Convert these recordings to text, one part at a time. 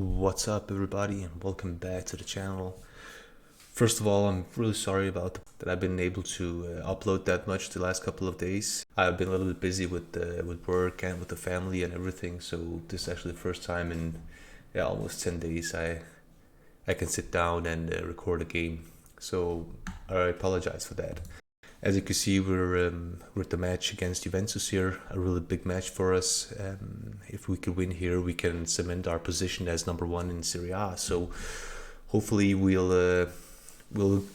What's up, everybody, and welcome back to the channel. First of all, I'm really sorry about that I've been able to upload that much the last couple of days. I've been a little bit busy with work and with the family and everything, so this is actually the first time in almost 10 days I can sit down and record a game. So I apologize for that. As you can see, we're at the match against Juventus here, a really big match for us. If we could win here, we can cement our position as number one in Serie A. So hopefully we'll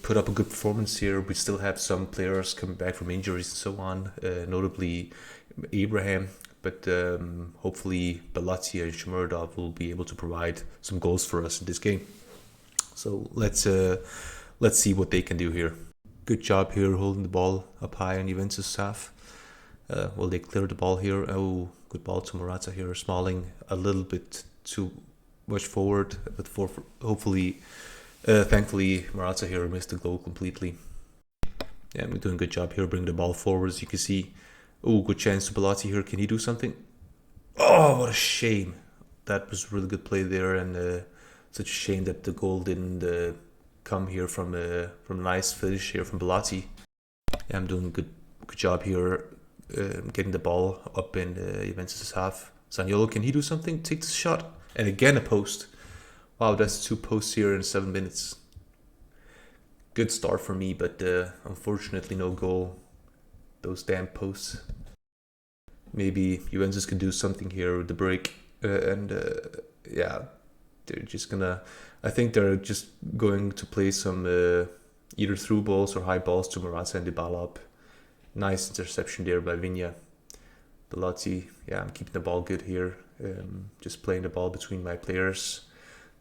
put up a good performance here. We still have some players coming back from injuries and so on, notably Abraham. But hopefully Bellotti and Shomurodov will be able to provide some goals for us in this game. So let's see what they can do here. Good job here holding the ball up high on Juventus half. Well, they cleared the ball here. Oh, good ball to Morata here. Smalling a little bit too much forward, but hopefully, thankfully, Morata here missed the goal completely. Yeah, we're doing a good job here, bringing the ball forward, as you can see. Oh, good chance to Bellotti here. Can he do something? Oh, what a shame. That was a really good play there, and such a shame that the goal didn't come here from a nice finish here from Bellotti. Yeah, I'm doing a good job here, getting the ball up in Juventus' half. Zaniolo, can he do something? Take the shot, and again a post. Wow, that's 2 posts here in 7 minutes. Good start for me, but unfortunately no goal. Those damn posts. Maybe Juventus can do something here with the break, and yeah, they're just gonna. I think they're just going to play some either through balls or high balls to Morata and Dybala up. Nice interception there by Vigna. Bellotti, yeah, I'm keeping the ball good here. Just playing the ball between my players.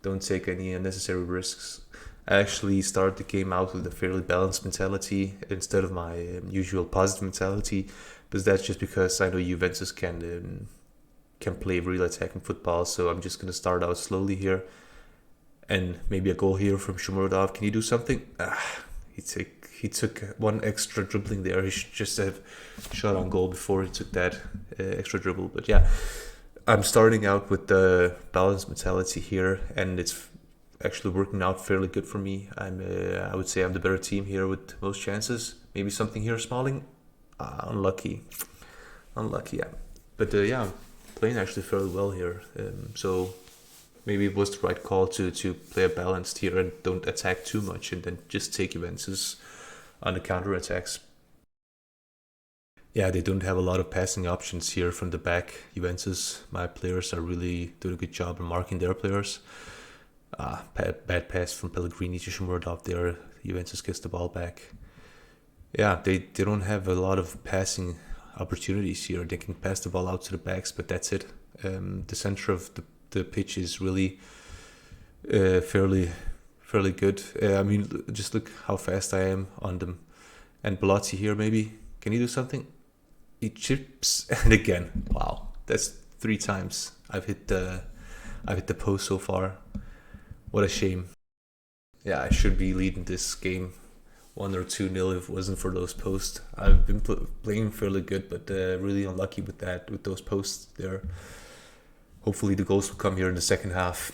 Don't take any unnecessary risks. I actually start the game out with a fairly balanced mentality instead of my usual positive mentality, but that's just because I know Juventus can play real attacking football. So I'm just gonna start out slowly here. And maybe a goal here from Shomurodov. Can he do something? He took one extra dribbling there. He should just have shot on goal before he took that extra dribble. But yeah, I'm starting out with the balanced mentality here, and it's actually working out fairly good for me. I would say I'm the better team here with most chances. Maybe something here, Smalling. Unlucky, yeah. But yeah, playing actually fairly well here. So maybe it was the right call to play a balanced here and don't attack too much and then just take Juventus on the counter attacks. Yeah, they don't have a lot of passing options here from the back. Juventus, my players are really doing a good job in marking their players. Bad pass from Pellegrini to Shomurodov there. Juventus gets the ball back. Yeah, they don't have a lot of passing opportunities here. They can pass the ball out to the backs, but that's it. The center of the pitch is really fairly good. I mean, just look how fast I am on them. And Bellotti here, maybe can he do something? He chips, and again, wow, that's 3 times I've hit the post so far. What a shame. Yeah, I should be leading this game 1 or 2-0 if it wasn't for those posts. I've been playing fairly good, but really unlucky with those posts there. Hopefully the goals will come here in the second half.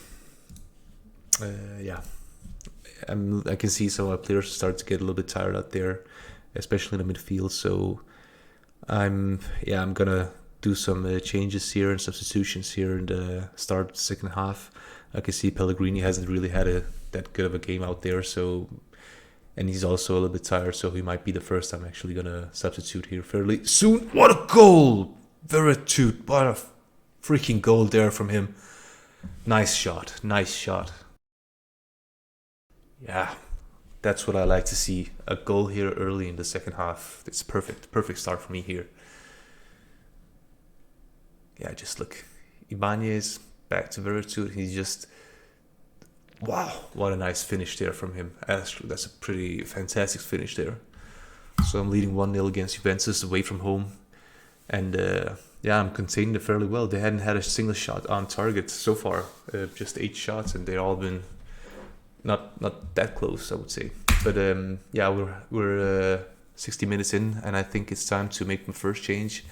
Yeah, I can see some of my players start to get a little bit tired out there, especially in the midfield. So I'm gonna do some changes here and substitutions here in the start of the second half. I can see Pellegrini hasn't really had that good of a game out there, so, and he's also a little bit tired, so he might be the first I'm actually gonna substitute here fairly soon. What a goal! Veretout, what a freaking goal there from him. Nice shot. Yeah, that's what I like to see. A goal here early in the second half. It's perfect start for me here. Yeah, just look. Ibanez back to Veretout. He's just, wow, what a nice finish there from him. That's a pretty fantastic finish there. So I'm leading 1-0 against Juventus away from home. And yeah, I'm containing it fairly well. They hadn't had a single shot on target so far. Just 8 shots, and they've all been not that close, I would say. But yeah, we're 60 minutes in, and I think it's time to make my first change.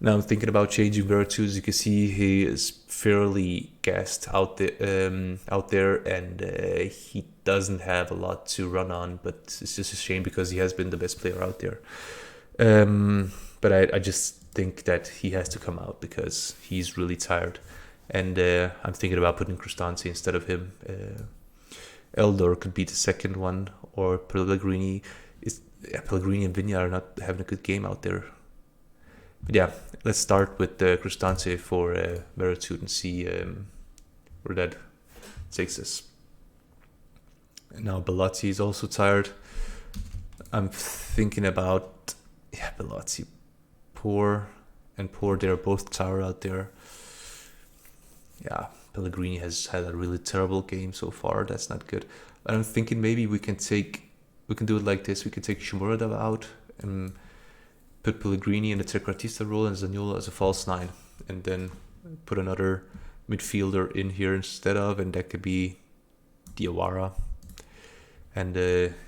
Now I'm thinking about changing Vertu. As you can see, he is fairly gassed out there, and he doesn't have a lot to run on. But it's just a shame because he has been the best player out there. But I just think that he has to come out because he's really tired, and I'm thinking about putting Cristante instead of him. Eldor could be the second one, or Pellegrini. Pellegrini and Vigna are not having a good game out there. But yeah, let's start with Cristante for Veritude and see where that takes us. Now Bellotti is also tired. I'm thinking about Bellotti, poor, they're both tired out there. Yeah, Pellegrini has had a really terrible game so far. That's not good. I'm thinking maybe we can do it like this. We can take Shimurada out and put Pellegrini in the trequartista role and Zaniolo as a false 9, and then put another midfielder in here instead of, and that could be Diawara. And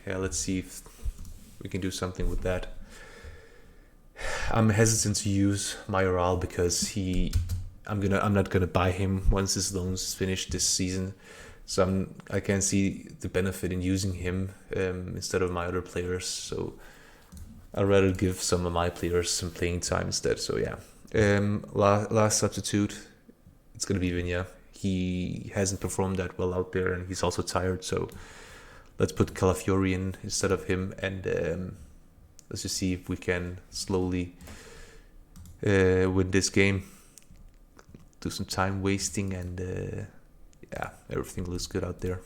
let's see if we can do something with that. I'm hesitant to use Mayoral because I'm not gonna buy him once his loan's finished this season. So I can see the benefit in using him instead of my other players. So I'd rather give some of my players some playing time instead. So yeah, last substitute, it's gonna be Vigna. He hasn't performed that well out there, and he's also tired. So let's put Calafiori in instead of him, and let's just see if we can slowly win this game. Do some time wasting, and everything looks good out there.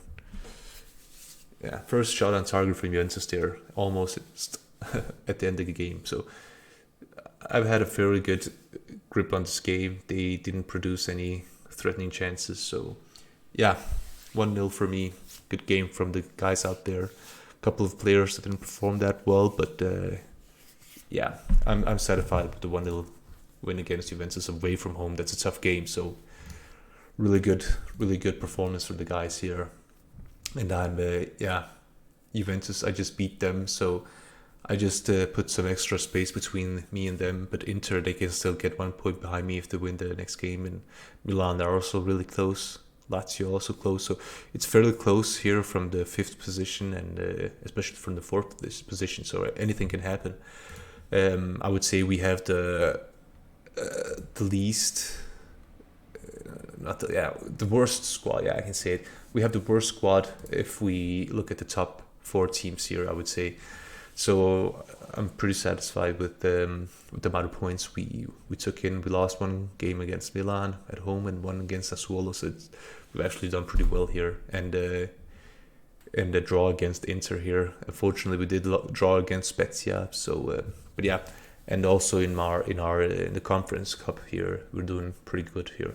Yeah, first shot on target from Juventus there, almost at the end of the game. So I've had a fairly good grip on this game. They didn't produce any threatening chances. So yeah, 1-0 for me. Good game from the guys out there. A couple of players that didn't perform that well, but I'm satisfied with the 1-0 win against Juventus away from home. That's a tough game, so really good performance from the guys here. And Juventus, I just beat them, so I just put some extra space between me and them. But Inter, they can still get 1 point behind me if they win the next game. And Milan are also really close. Lazio also close, so it's fairly close here from the 5th position, and especially from the 4th position. So anything can happen. I would say we have the least, the worst squad. Yeah, I can say it. We have the worst squad if we look at the top 4 teams here, I would say. So I'm pretty satisfied with the amount of points we took in. We lost 1 game against Milan at home and 1 against Sassuolo, so we've actually done pretty well here. And the draw against Inter here. Unfortunately, we did draw against Spezia. So, but yeah, and also in the Conference Cup here, we're doing pretty good here.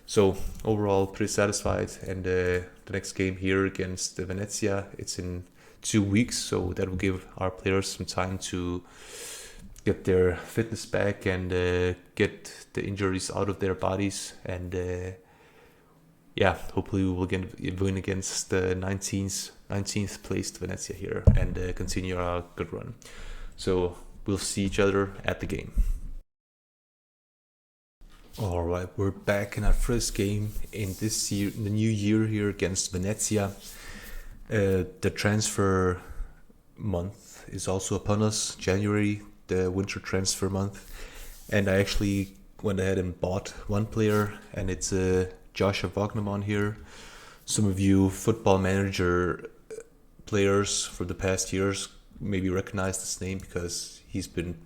So overall, pretty satisfied. And the next game here against Venezia, it's in 2 weeks, so that will give our players some time to get their fitness back and get the injuries out of their bodies. And hopefully we will win against the 19th placed Venezia here and continue our good run. So we'll see each other at the game. All right, we're back in our first game in this year, in the new year here against Venezia. The transfer month is also upon us, January, the winter transfer month. And I actually went ahead and bought 1 player, and it's Joshua Wagnerman here. Some of you Football Manager players for the past years maybe recognize this name because he's been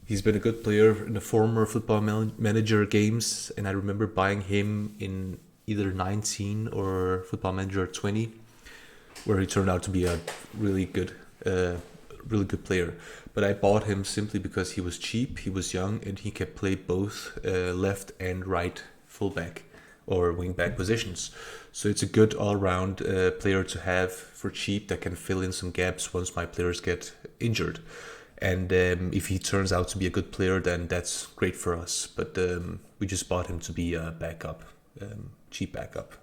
a good player in the former Football Manager games, and I remember buying him in either 19 or Football Manager 20. Where he turned out to be a really good player. But I bought him simply because he was cheap, he was young, and he could play both left and right fullback or wingback positions. So it's a good all-round player to have for cheap that can fill in some gaps once my players get injured. And if he turns out to be a good player, then that's great for us. But we just bought him to be a backup, cheap backup.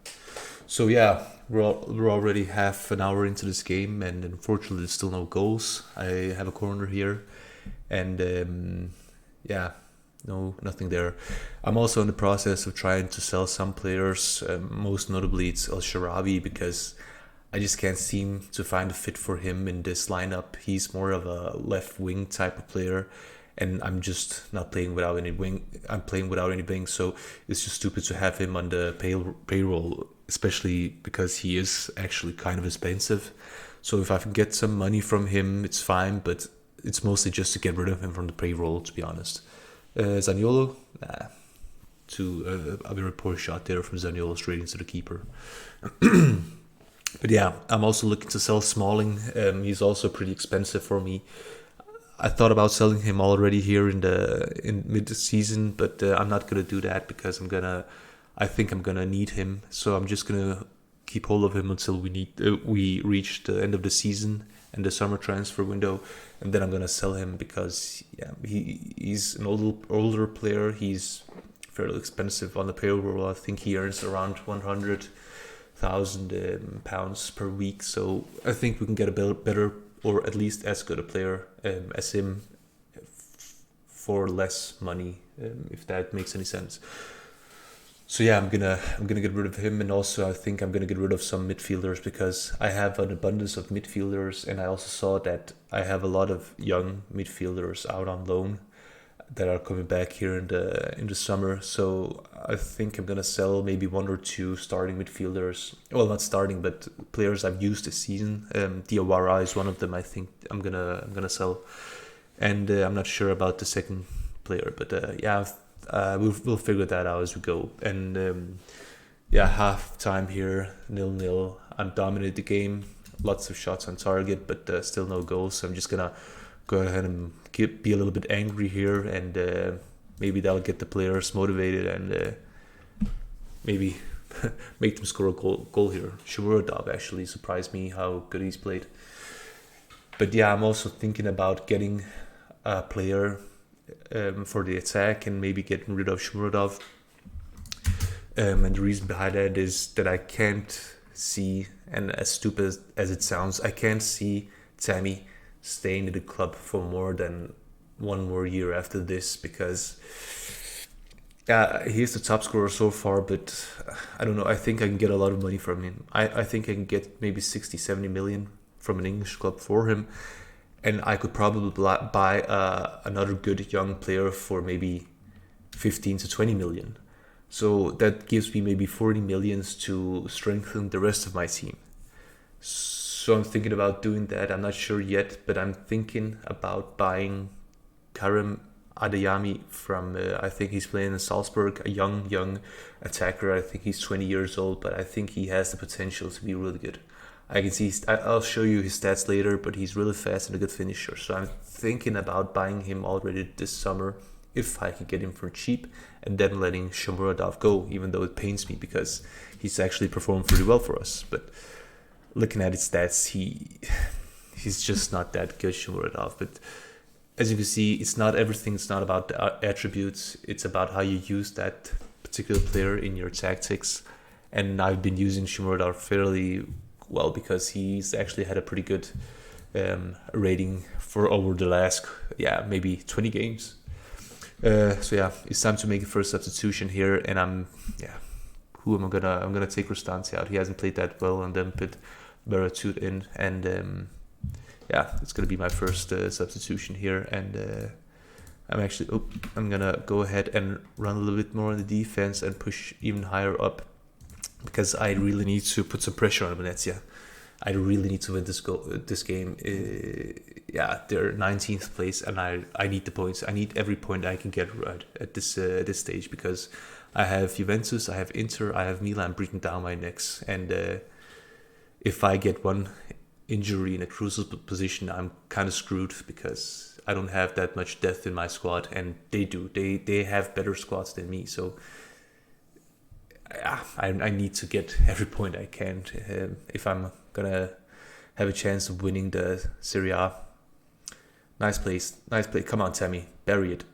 So yeah, we're already half an hour into this game, and unfortunately there's still no goals. I have a corner here, and no, nothing there. I'm also in the process of trying to sell some players. Most notably, it's El Sharawi, because I just can't seem to find a fit for him in this lineup. He's more of a left wing type of player, and I'm just not playing without any wing. I'm playing without any wing, so it's just stupid to have him on the payroll, especially because he is actually kind of expensive. So if I can get some money from him, it's fine, but it's mostly just to get rid of him from the payroll, to be honest. Zaniolo, nah. A very poor shot there from Zaniolo straight into the keeper. But yeah, I'm also looking to sell Smalling. He's also pretty expensive for me. I thought about selling him already here in mid-season, but I'm not gonna do that because I think I'm gonna need him. So I'm just gonna keep hold of him until we reach the end of the season and the summer transfer window, and then I'm gonna sell him because he's an older player. He's fairly expensive on the payroll. I think he earns around 100,000 pounds per week. So I think we can get a better, or at least as good a player as him for less money, if that makes any sense. So yeah, I'm gonna get rid of him, and also I think I'm gonna get rid of some midfielders because I have an abundance of midfielders, and I also saw that I have a lot of young midfielders out on loan that are coming back here in the summer. So I think I'm gonna sell maybe one or two starting midfielders. Well, not starting, but players I've used this season. Diawara is one of them. I think I'm gonna sell, and I'm not sure about the second player, but we'll figure that out as we go. And half time here, 0-0. I'm dominated the game, lots of shots on target, but still no goals. So I'm just gonna go ahead and be a little bit angry here, and maybe that'll get the players motivated and maybe make them score a goal here. Shomurodov actually surprised me how good he's played. But yeah, I'm also thinking about getting a player for the attack and maybe getting rid of Shomurodov. And the reason behind that is that I can't see, and as stupid as it sounds, I can't see Tammy staying in the club for more than one more year after this, because he's the top scorer so far, but I don't know, I think I can get a lot of money from him. I think I can get maybe 60-70 million from an English club for him, and I could probably buy another good young player for maybe 15 to 20 million. So that gives me maybe 40 millions to strengthen the rest of my team. So I'm thinking about doing that. I'm not sure yet, but I'm thinking about buying Karim Adeyemi from, I think he's playing in Salzburg, a young attacker. I think he's 20 years old, but I think he has the potential to be really good. I can see, I'll show you his stats later, but he's really fast and a good finisher. So I'm thinking about buying him already this summer, if I can get him for cheap, and then letting Shomurodov go, even though it pains me because he's actually performed pretty well for us. But looking at his stats, he's just not that good, Shomurodov. But as you can see, it's not everything. It's not about the attributes. It's about how you use that particular player in your tactics. And I've been using Shomurodov fairly well because he's actually had a pretty good rating for over the last, maybe 20 games. It's time to make the first substitution here, and who am I gonna? I'm gonna take Rustante out. He hasn't played that well, and then put Baratut in, and it's gonna be my first substitution here. And I'm gonna go ahead and run a little bit more on the defense and push even higher up because I really need to put some pressure on Venezia. I really need to win this game. They're 19th place, and I need the points. I need every point I can get right at this stage because I have Juventus, I have Inter, I have Milan breathing down my necks, and if I get one injury in a crucial position, I'm kind of screwed because I don't have that much depth in my squad, and they do. They have better squads than me, so I need to get every point I can if I'm gonna have a chance of winning the Serie A. Nice play. Come on, Tammy, bury it.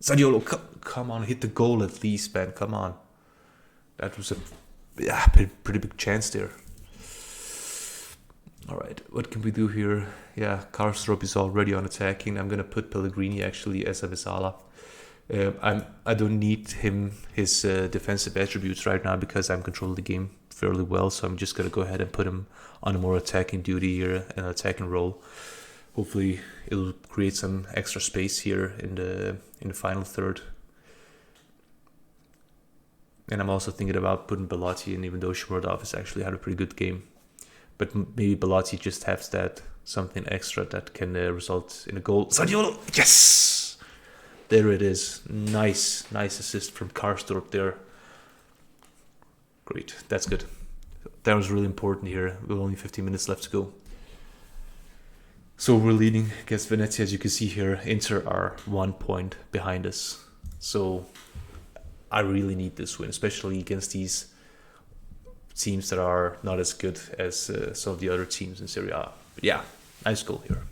Zaniolo, come on, hit the goal at least, man. Come on, that was a pretty big chance there. All right, what can we do here? Yeah, Karsdorp is already on attacking. I'm gonna put Pellegrini actually as a Vesala. I don't need his defensive attributes right now because I'm controlling the game fairly well. So I'm just gonna go ahead and put him on a more attacking duty here, an attacking role. Hopefully, it'll create some extra space here in the final third. And I'm also thinking about putting Belotti in, even though Shmurdov has actually had a pretty good game. But maybe Belotti just has that something extra that can result in a goal. Zaniolo, yes! There it is. Nice assist from Karsdorp there. Great, that's good. That was really important here. With only 15 minutes left to go. So we're leading against Venezia, as you can see here. Inter are 1 point behind us. So I really need this win, especially against these teams that are not as good as some of the other teams in Serie A. But yeah, nice goal here.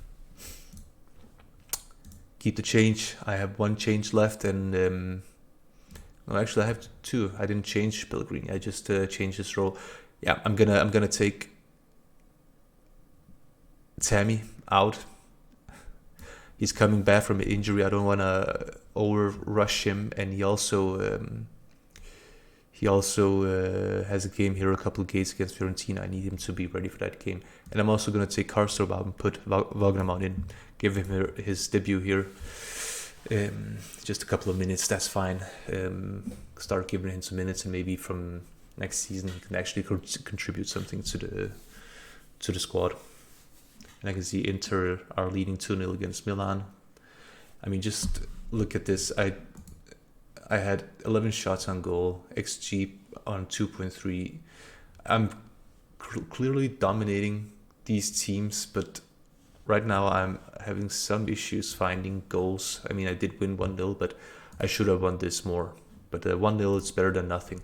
Keep the change. I have 1 change left, and no, actually I have 2. I didn't change Pellegrini. I just changed his role. Yeah, I'm gonna take Tammy out. He's coming back from an injury. I don't want to over rush him, and he also has a game here, a couple of games against Fiorentina. I need him to be ready for that game. And I'm also going to take Karsdorp out and put Wagnermann in, give him his debut here. Just a couple of minutes, that's fine. Start giving him some minutes, and maybe from next season he can actually contribute something to the squad. And I can see Inter are leading 2-0 against Milan. I mean, just look at this. I had 11 shots on goal, XG on 2.3. I'm clearly dominating these teams, but right now I'm having some issues finding goals. I mean, I did win 1-0, but I should have won this more. But 1-0 is better than nothing.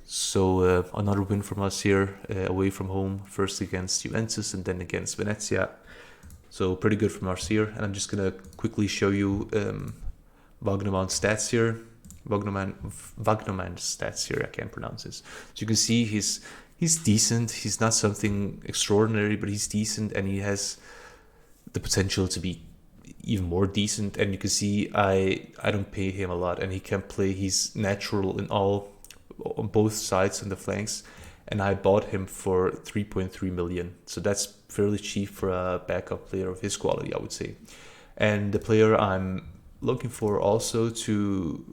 So another win from us here, away from home, first against Juventus and then against Venezia. So pretty good from us here. And I'm just going to quickly show you Wagnermann's stats here. Wagnermann's stats here, I can't pronounce this. So you can see he's decent. He's not something extraordinary, but he's decent, and he has the potential to be even more decent. And you can see I don't pay him a lot, and he can play. He's natural on both sides and the flanks, and I bought him for 3.3 million. So that's fairly cheap for a backup player of his quality, I would say. And the player I'm looking for also to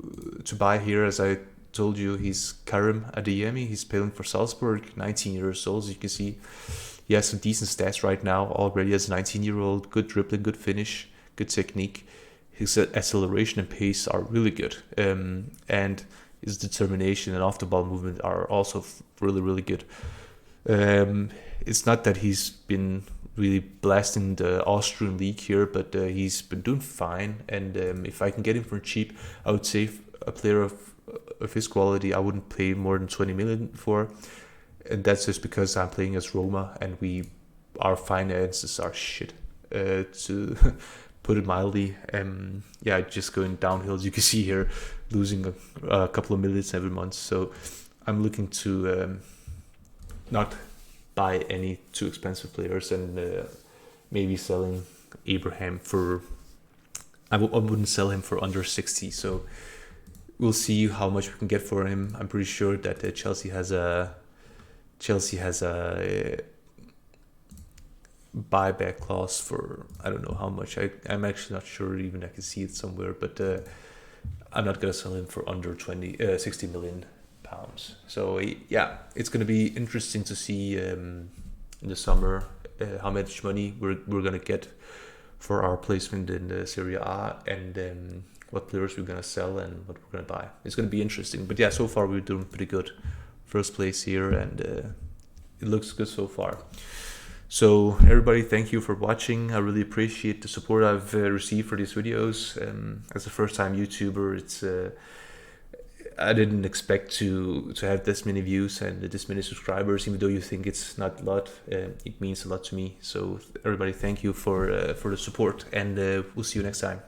buy here, as I told you, he's Karim Adeyemi. He's playing for Salzburg, 19 years old. As you can see, he has some decent stats right now already as a 19-year-old. Good dribbling, good finish, good technique. His acceleration and pace are really good. And his determination and off-the-ball movement are also really, really good. It's not that he's been really blasting the Austrian league here, but he's been doing fine. And if I can get him for cheap, I would say a player of his quality, I wouldn't pay more than 20 million for. And that's just because I'm playing as Roma, and our finances are shit, to put it mildly. Yeah, just going downhill, as you can see here, losing a couple of millions every month. So I'm looking to not buy any too expensive players, and maybe selling Abraham for... I wouldn't sell him for under 60. So we'll see how much we can get for him. I'm pretty sure that Chelsea has a buyback clause for, I don't know how much. I'm actually not sure, even I can see it somewhere, but I'm not gonna sell him for under 60 million pounds. So yeah, it's gonna be interesting to see in the summer how much money we're gonna get for our placement in the Serie A, and what players we're gonna sell and what we're gonna buy. It's gonna be interesting. But yeah, so far we're doing pretty good. First place here, and it looks good so far. So everybody, thank you for watching. I really appreciate the support I've received for these videos. As a first-time YouTuber, it's I didn't expect to have this many views and this many subscribers. Even though you think it's not a lot, it means a lot to me. So everybody, thank you for the support, and we'll see you next time.